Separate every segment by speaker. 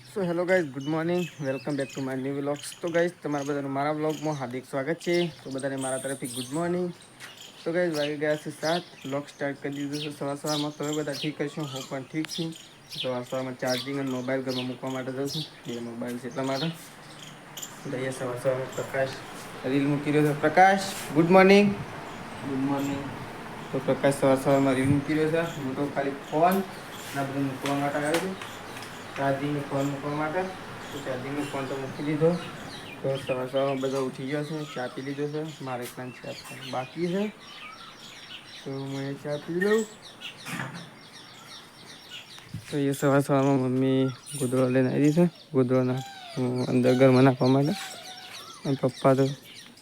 Speaker 1: So hello guys, good morning, welcome back to my new vlogs. તો guys, તમારા બધાનું મારા વ્લોગમાં હાર્દિક સ્વાગત છે. તો બધાને મારા તરફથી ગુડ મોર્નિંગ. તો ગાઈઝ, વાગી ગયા છે 7. વ્લોગ સ્ટાર્ટ કરી દીધું છે સવારમાં. તમે બધા ઠીક હશો, હું પણ ઠીક છું. સવારમાં ચાર્જિંગ અને મોબાઈલ ઘરમાં મૂકવા માટે જાઉં છું. બે મોબાઈલ છે એટલા માટે જઈએ. સવારમાં પ્રકાશ રીલ મૂકી રહ્યો છે. પ્રકાશ, ગુડ મોર્નિંગ. Good morning. તો પ્રકાશ સવારમાં રીલ મૂકી રહ્યો છે. હું તો ખાલી ફોન ના બધું મૂકવા માટે આવ્યો છું. ચાર્જિંગનો ફોન મૂકવા માટે. તો ચાર્જિંગનો ફોન તો મૂકી દીધો. તો સવારમાં બધા ઉઠી ગયો છે. ચા પી લીધો છે. મારે એકલાને ચા બાકી છે, તો હું ચા પી લઉં. તો એ સવારમાં મમ્મી ગોદડો લઈને આવી છે. ગોદડોના અંદર ઘરમાં નાખવા માટે. અને પપ્પા તો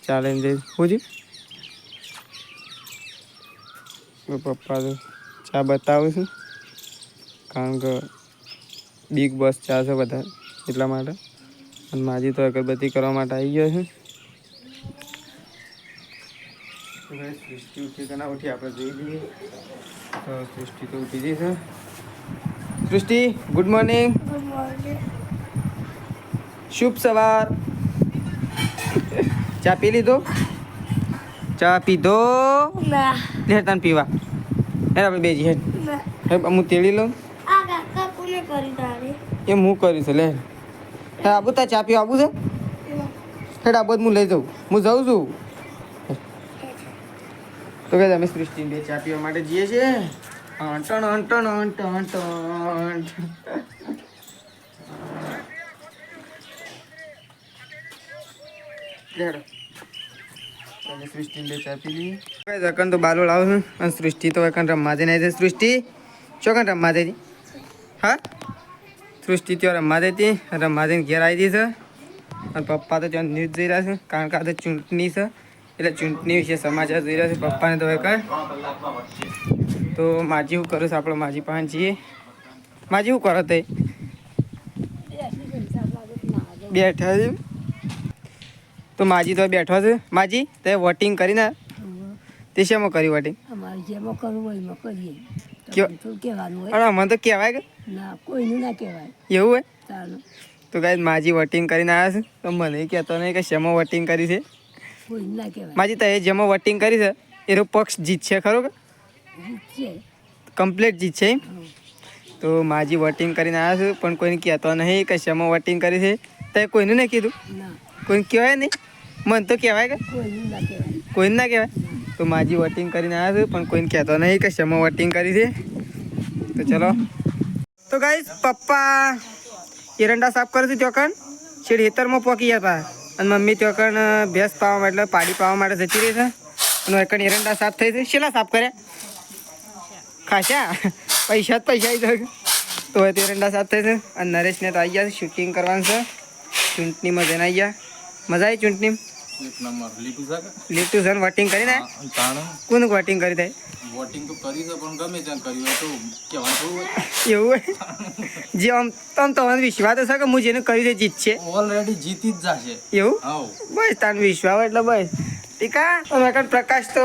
Speaker 1: ચા લઈને જઈ પૂછી. પપ્પા તો ચા બતાવું છું, કારણ કે બિગ બોસ ચા છે બધા એટલા માટે. અને માજી તો અગરબત્તી કરવા માટે આવી ગયો છે. સૃષ્ટિ ઉઠી કે ના ઉઠી આપણે જોઈ લઈએ. તો સૃષ્ટિ તો ઉઠી ગઈ છે. Srishti, good morning. Good morning. શુભ સવાર. ચા પી લીધો? ચા પીધો? ના. લે તને પીવા હે આપણે બેજી હેડ. હે હું તેડી લઉં. આ કાકા કોને કરી તારે? એમ હું કરીશ લે. હે આબુ તા ચા પીવા આબુ છે? હેડ આબુ હું લઈ જાઉં. હું જાઉં છું. તો કે અમે સૃષ્ટિને બે ચા પીવા માટે જઈએ છીએ. ટણ ટણ ટણ ટણ. સૃષ્ટિને બે ચા પી લઈએ. અકન તો બાલો લાવું છું. અને સૃષ્ટિ તો અકન રમવા જઈને આવી છે. સૃષ્ટિ ચોકન રમવા જઈ? હા, સૃષ્ટિ ત્યાં રમવા જતી. રમવા જઈને ઘેર આવી છે. અને પપ્પા તો ત્યાં ન્યૂઝ જોઈ રહ્યા છે, કારણ કે આ તો ચૂંટણી છે એટલે ચૂંટણી વિશે સમાચાર જોઈ રહ્યા છે. પપ્પાને તો કઈ તો માજી શું કરું છું? આપણે માજી પાસે છીએ. માજી શું કરો તે? બેઠા છે. તો માજી તો બેઠો છે. માજી તે વોટિંગ કરીને તે શેમાં કરી વોટિંગ?
Speaker 2: અમારે જેમાં કરવું હોય એમાં કરીએ. કહેવાનું હોય.
Speaker 1: અરે મને તો કહેવાય કે
Speaker 2: ના, કોઈનું ના કહેવાય.
Speaker 1: એવું હોય?
Speaker 2: ચાલો.
Speaker 1: તો ગાઈસ, માજી વોટિંગ કરીને આવ્યા છે. તો મને કહેતો નહીં કે શેમાં વોટિંગ કરી છે.
Speaker 2: કોઈનું ના કહેવાય.
Speaker 1: માજી તો એ જેમાં વોટિંગ કરી છે એનો પક્ષ જીતશે ખરો કે?
Speaker 2: જીતશે.
Speaker 1: કમ્પ્લીટ જીતશે એમ? તો માજી વોટિંગ કરીને આવ્યા છે, પણ કોઈને કહેતો નહીં કે શેમાં વોટિંગ કરી છે. તો કોઈને નહીં કીધું?
Speaker 2: ના,
Speaker 1: કોઈને કહેવાય નહીં? મને તો કહેવાય કે
Speaker 2: કોઈનું ના કહેવાય.
Speaker 1: કોઈને ના કહેવાય. તો માજી વોટિંગ કરીને આવ્યા છે, પણ કોઈને કહેતો નહીં કે શેમાં વોટિંગ કરી છે. તો ચલો. તો ગાઈસ, પપ્પા એરંડા સાફ કરે છે. ચોકન શેડ હેતરમાં પોકી હતા. અને મમ્મી ચોકન ભેંસ પાવા એટલે પાડી પાવા માટે જતી રહી છે. અને એકણ એરંડા સાફ થઈ છે. શેલા સાફ કર્યા? ખાસા પૈસા જ પૈસા આવી જાય. તો હવે એરંડા સાફ થઈ છે. અને નરેશને તો આવી ગયા છે. શૂટિંગ કરવાનું છે. ચૂંટણીમાં જઈને આવી ગયા. મજા આવી ચૂંટણી? લીટુ સર વોટિંગ કરી ને? કોને વોટિંગ કરી થાય?
Speaker 3: વોટિંગ તો કરી છે, પણ ગમે ત્યાં કર્યું હોય તો કહેવાનું હોય.
Speaker 1: એવું હોય? જે આમ તમને વિશ્વાસ હશે કે હું જેને કર્યું છે જીતશે?
Speaker 3: ઓલરેડી જીતી જ જશે.
Speaker 1: એવું?
Speaker 3: હા.
Speaker 1: બસ તાનો વિશ્વાસ હોય એટલે બસ. ટીકા અમે પ્રકાશ તો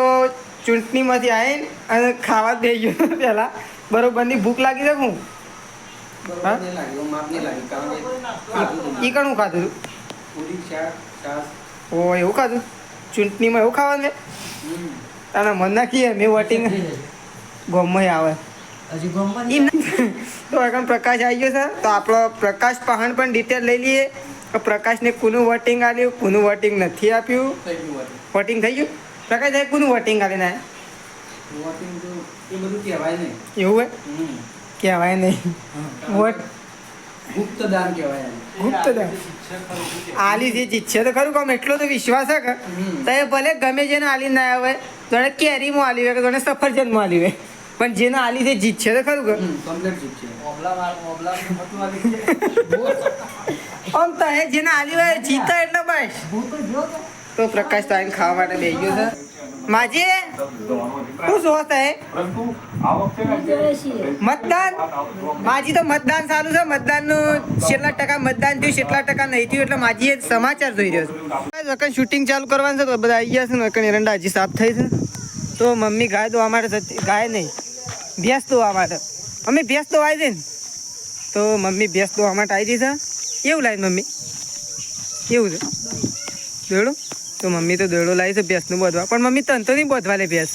Speaker 1: ચૂંટણીમાંથી આવીને અને ખાવા દઈ ગયો પહેલા. બરોબરની ભૂખ લાગી છે હું. હા, ઈ કણું ખાધું? ઓ એવું ખાધું? ચૂંટણીમાં એવું ખાવાનું મેં? તારા મન નાખીએ મેં વોટિંગ ગોમમાં આવે. તો એકણ પ્રકાશ આવી ગયો છે. તો આપણો પ્રકાશ પહાણ પણ ડિટેલ લઈ લઈએ. પ્રકાશને કોનું વોટિંગ આપ્યું, કોનું વોટિંગ નથી આપ્યું. વોટિંગ થઈ ગયું? પ્રકાશ સાહેબ કોનું વોટિંગ આવીને
Speaker 3: વોટિંગ તો એ બધું કહેવાય નહીં.
Speaker 1: એવું હોય? કહેવાય નહીં. વોટ
Speaker 3: ગુપ્તદાન કહેવાય.
Speaker 1: ગુપ્તદાન આલી જે જીતશે તો ખરું. કામ એટલો તો વિશ્વાસ છે કે તો એ ભલે ગમે જેને આલી ના આવે, જોડે કેરીમાં આલી હોય કે જોડે સફરજનમાં આલી હોય, પણ જેને આલી જે જીતશે તો ખરું કે
Speaker 3: કમ્પ્લીટ જીતશે.
Speaker 1: આમ તો એ જેને આલી હોય જીતા એટલે બસ. તો પ્રકાશ તો આવીને ખાવા માટે બેસી ગયો છે. માજી શું જોવા થાય? મતદાન? માજી તો મતદાન સારું છે. મતદાનનું કેટલા ટકા મતદાન થયું, કેટલા ટકા નહીં થયું, એટલે માજી એ સમાચાર જોઈ રહ્યો છે. શૂટિંગ ચાલુ કરવાનું છે તો બધા આવી ગયા છે ને. એરંડા હજી સાફ થઈ છે. તો મમ્મી ગાય દોવા માટે જતી, ગાય નહીં ભેંસ દોવા માટે. અમે ભેંસ દોવાય છે ને તો મમ્મી ભેંસ દોવા માટે આવી છે એવું લાવી મમ્મી એવું છે દોયડો તો મમ્મી તો દોયડો લાવી છે ભેંસનું બોધવા પણ મમ્મી તન તો નહીં બોધવા લે ભેંસ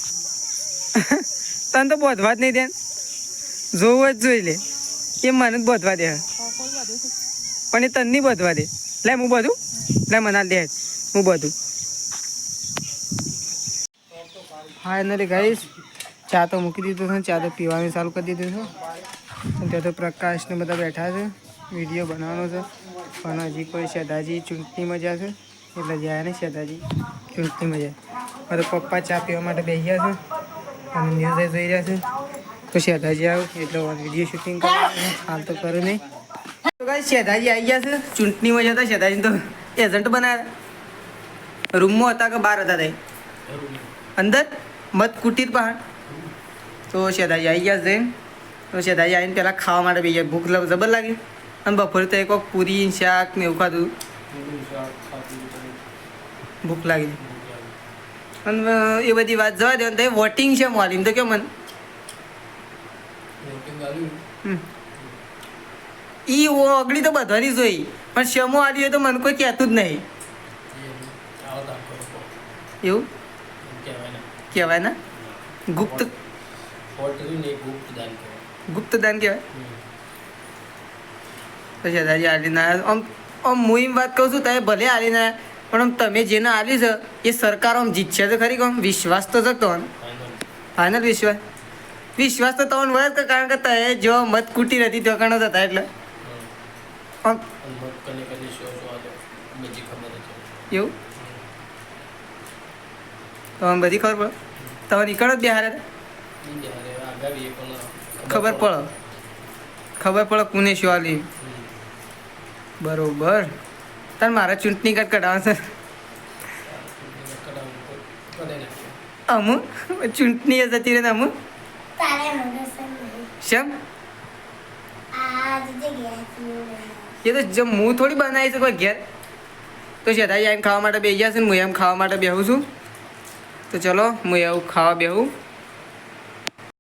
Speaker 1: તન તો બોધવા જ નહીં દે જોવું જ જોઈ લે એ મને જ બોધવા દે પણ એ તન નહીં બોધવા દે લે હું બધું લે મને દે હું બધું ફાઇનલી ગાઈસ ચા તો મૂકી દીધું છે ચા તો પીવાનું ચાલુ કરી દીધું છે અને ત્યાં તો પ્રકાશને બધા બેઠા છે વિડીયો બનાવવાનો છે પણ હજી કોઈ શેદાજી ચૂંટણીમાં જશે એટલે જાય નહીં શેદાજી ચૂંટણીમાં જાય મારા પપ્પા ચા પીવા માટે બેસી ગયા છે અને ન્યૂઝ જોઈ રહ્યા છે તો શેદાજી આવ્યું એટલે વિડીયો શૂટિંગ કરવાનું હાલ તો કરું નહીં તો ગાઈસ શેદાજી આવી ગયા છે ચૂંટણીમાં જતા શેદાજી તો એજન્ટ બનાવ્યા રૂમમાં હતા કે બહાર હતા તે અંદર મત કુટીર પહાડ તો શેદાજી આવી ગયા જઈને તો શેદાજી આવીને પહેલાં ખાવા માટે બી ગયા ભૂખ જબર લાગી અને બપોરે તો એક પૂરી શાક ને એવું ખાધું ભૂખ લાગી અને એ બધી વાત જવા દે તો વોટિંગ છે મોલીમ તો કેમ મને ઈ ઓગળી તો બધાની જોઈ પણ શમો આલી હોય તો મને કોઈ કહેતું જ નહીં એવું કહેવાય ને ગુપ્ત ગુપ્તદાન કહેવાય તો શેદાજી આલીને આમ આમ હું એમ વાત કહું છું તમે ભલે આલીને પણ આમ તમે જેને આલી છે એ સરકાર આમ જીતશે તો ખરી આમ વિશ્વાસ તો જતો ને ફાઇનલ વિશ્વાસ તો તમને હોય કે કારણ કે તમે જો મત કુટી હતી તો કણો હતા એટલે આમ એવું તમને બધી ખબર પડે તમે નીકળો જ બિહારે ખબર પડે કોને શું આલી બરોબર તાર મારા ચૂંટણી કાર્ડ કઢાવશે અમુ ચૂંટણી જતી રહે અમુ શેમ એ તો જેમ હું થોડી બનાવી છું કોઈ ઘેર તો શેદાજી આવીને ખાવા માટે બેસી ગયા છે ને હું એમ ખાવા માટે બેહું છું તો ચલો હું એવું ખાવા બેહું